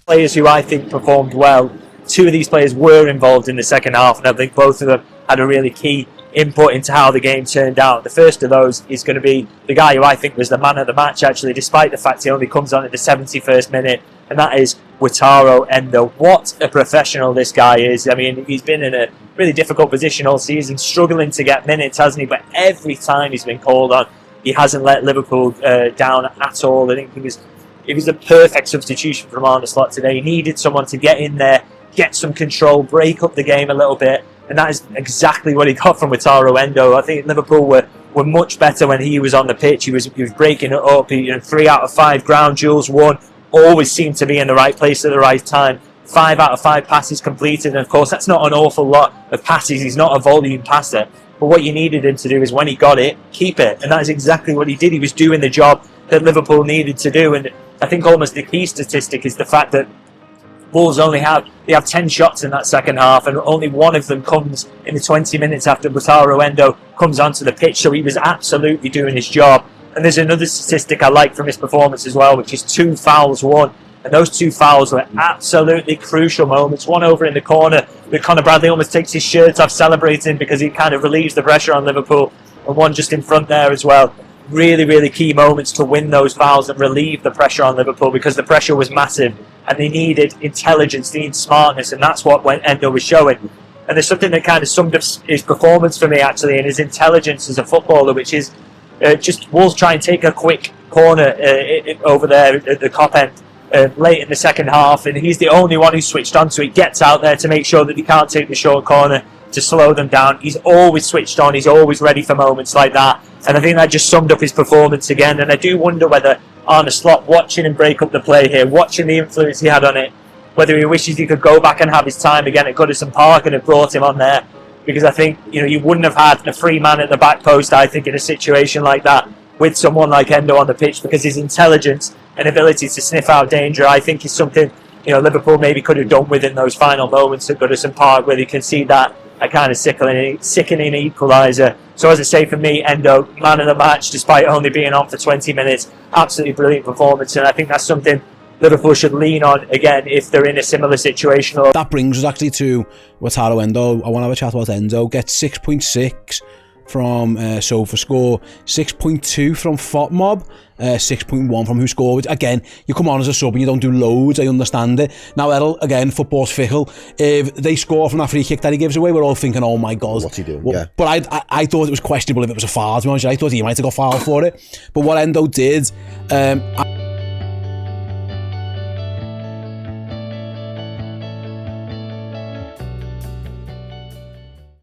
players who I think performed well. Two of these players were involved in the second half, and I think both of them had a really key input into how the game turned out. The first of those is going to be the guy who I think was the man of the match, actually, despite the fact he only comes on in the 71st minute, and that is Wataru Endo. What a professional this guy is. I mean, he's been in a really difficult position all season, struggling to get minutes, hasn't he? But every time he's been called on, he hasn't let Liverpool down at all. I think it was a perfect substitution from Arne Slot today. He needed someone to get in there, get some control, break up the game a little bit, and that is exactly what he got from Wataru Endo. I think Liverpool were much better when he was on the pitch. He was breaking it up. 3 out of 5 ground duels won, always seemed to be in the right place at the right time. 5 out of 5 passes completed, and of course that's not an awful lot of passes. He's not a volume passer, but what you needed him to do is when he got it, keep it, and that is exactly what he did. He was doing the job that Liverpool needed to do, and I think almost the key statistic is the fact that Wolves have 10 shots in that second half, and only one of them comes in the 20 minutes after Wataru Endo comes onto the pitch, so he was absolutely doing his job. And there's another statistic I like from his performance as well, which is 2 fouls won, and those 2 fouls were absolutely crucial moments. One over in the corner where Conor Bradley almost takes his shirt off celebrating because he kind of relieves the pressure on Liverpool, and one just in front there as well. Really, really key moments to win those fouls and relieve the pressure on Liverpool, because the pressure was massive and they needed intelligence, they needed smartness, and that's what Endo was showing. And there's something that kind of summed up his performance for me, actually, and his intelligence as a footballer, which is just Wolves try and take a quick corner over there at the Kop end late in the second half, and he's the only one who switched on, so he gets out there to make sure that he can't take the short corner to slow them down. He's always switched on, he's always ready for moments like that, and I think that just summed up his performance again. And I do wonder whether Arne Slot, watching him break up the play here, watching the influence he had on it, whether he wishes he could go back and have his time again at Goodison Park and have brought him on there, because I think you wouldn't have had a free man at the back post, I think, in a situation like that with someone like Endo on the pitch, because his intelligence and ability to sniff out danger, I think, is something Liverpool maybe could have done within those final moments at Goodison Park, where they concede that a kind of sickening equaliser. So as I say, for me, Endo, man of the match, despite only being on for 20 minutes. Absolutely brilliant performance, and I think that's something Liverpool should lean on again if they're in a similar situation. That brings us actually to Wataru Endo. I want to have a chat about Endo. Gets 6.6 from SofaScore, 6.2 from FOTMob, 6.1 from Who Scored. Again, you come on as a sub and you don't do loads, I understand it. Now, Errol, again, football's fickle. If they score from that free kick that he gives away, we're all thinking, oh my God. What's he doing? Well, yeah. But I thought it was questionable if it was a foul, to be honest. I thought he might have got fouled for it. But what Endo did,